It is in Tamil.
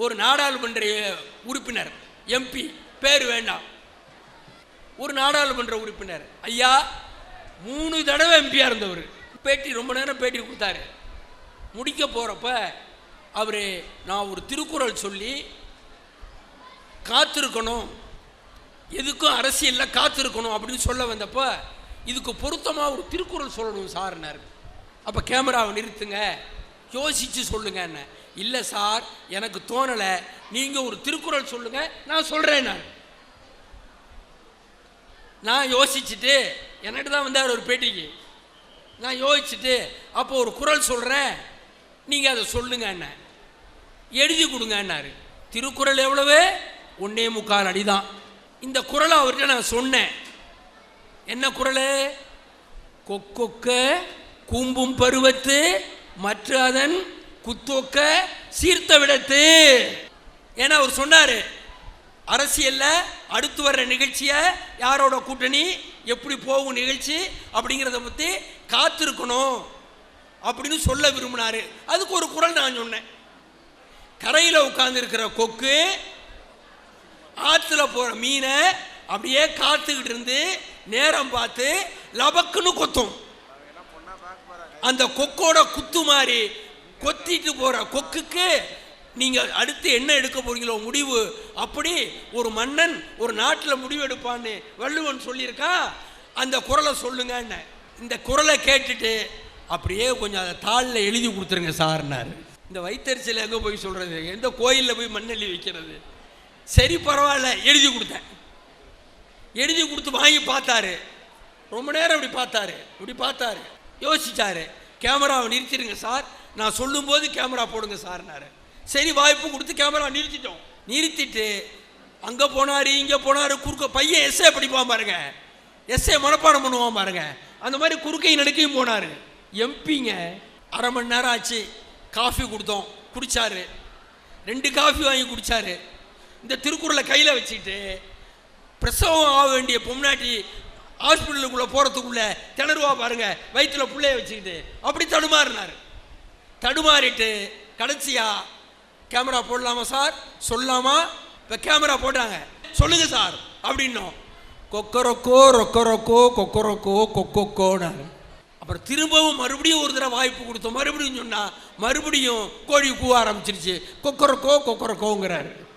ஒரு நாடாளுமன்ற உறுப்பினர் எம்பி, பேர் வேண்டாம், ஒரு நாடாளுமன்ற உறுப்பினர் ஐயா 3 தடவை எம்பியா இருந்தவர், பேட்டி ரொம்ப நேரம் பேட்டி கொடுத்தாரு. முடிக்க போறப்ப அவரு நான் ஒரு திருக்குறள் சொல்லி காத்திருக்கணும், எதுக்கும் அரசியல்ல காத்திருக்கணும் அப்படின்னு சொல்ல வந்தப்ப இதுக்கு பொருத்தமா ஒரு திருக்குறள் சொல்லணும் சார்னார். அப்ப கேமராவை நிறுத்துங்க, யோசிச்சு சொல்லுங்க. என்ன இல்லை சார், எனக்கு தோணலை, நீங்க ஒரு திருக்குறள் சொல்லுங்க, நான் சொல்றேன். நான் யோசிச்சுட்டு என்கிட்ட தான் வந்தார் ஒரு பேட்டிக்கு. நான் யோசிச்சுட்டு அப்போ ஒரு குறள் சொல்றேன், நீங்க அதை சொல்லுங்க, என்ன எழுதி கொடுங்கன்னாரு. திருக்குறள் எவ்வளவு? 1.25 அடி தான். இந்த குறளை அவர்கிட்ட நான் சொன்னேன். என்ன குறள்? கொக்கொக்க கூம்பும் பருவத்து மற்ற அதன் குத்தொக்க சீர்த்த விடத்து. ஏன்னா அவர் சொன்னாரு அரசியல்ல அடுத்து வர்ற நிகழ்ச்சியை, யாரோட கூட்டணி, எப்படி போகும் நிகழ்ச்சி அப்படிங்கிறத பத்தி காத்திருக்கணும் அப்படின்னு சொல்ல விரும்பினாரு. அதுக்கு ஒரு குறள் நான் சொன்னேன். கரையில் உட்கார்ந்து இருக்கிற கொக்கு ஆற்றுல போற மீனை அப்படியே காத்துக்கிட்டு இருந்து நேரம் பார்த்து லபக்குன்னு கொத்தும். அந்த கொக்கோட குத்து மாதிரி கொத்திட்டு போற கொக்குக்கு நீங்க அடுத்து என்ன எடுக்க போறீங்களோ முடிவு, அப்படி ஒரு மன்னன் ஒரு நாட்டில் முடிவு எடுப்பான்னு வள்ளுவன் சொல்லியிருக்கா. அந்த குறளை சொல்லுங்க. இந்த குறளை கேட்டுட்டு அப்படியே கொஞ்சம் அதை தாளில் எழுதி கொடுத்துருங்க சார்னாரு. இந்த வைத்தறிச்சல் எங்கே போய் சொல்றது, எந்த கோயிலில் போய் மண்ணெல்லி வைக்கிறது? சரி பரவாயில்ல, எழுதி கொடுத்தேன். எழுதி கொடுத்து வாங்கி பார்த்தாரு. ரொம்ப நேரம் இப்படி பார்த்தாரு, யோசிச்சாரு. கேமராவை நிறுத்திடுங்க சார், நான் சொல்லும் போது கேமரா போடுங்க சார்னாரு. சரி வாய்ப்பு கொடுத்து கேமரா நிறுத்திட்டோம். நிறுத்திட்டு அங்கே போனாரு, இங்கே போனாரு. குறுக்க பையன் எஸ்ஏ படிப்பான் பாருங்க, எஸ்ஏ மனப்பாடம் பண்ணுவான் பாருங்க, அந்த மாதிரி குறுக்கை நடுக்கையும் போனாரு. எம்பிங்க 1/2 மணி நேரம் ஆச்சு. காஃபி கொடுத்தோம், குடிச்சாரு. 2 காஃபி வாங்கி குடிச்சாரு. இந்த திருக்குறளை கையில் வச்சுக்கிட்டு பிரசவம் ஆக வேண்டிய பொம்னாட்டி ஹாஸ்பிட்டலுக்குள்ளே போகிறதுக்குள்ள திணறுவா பாருங்க, வயிற்றுல பிள்ளைய வச்சுக்கிட்டு அப்படி தடுமாறினார். தடுமாறிட்டு கடைசியா கேமரா போடலாமா சார், சொல்லாமா? இப்போ கேமரா போட்டாங்க, சொல்லுங்க சார் அப்படின்னோம். கொக்கரக்கோ ரொக்கரக்கோ கொக்கரக்கோ கொக்கோனாரு. அப்புறம் திரும்பவும் மறுபடியும் ஒரு தடவை வாய்ப்பு கொடுத்தோம். மறுபடியும் சொன்னா மறுபடியும் கோழி கூவ ஆரம்பிச்சிருச்சு. கொக்கரக்கோ கொக்கரக்கோங்கிறாரு.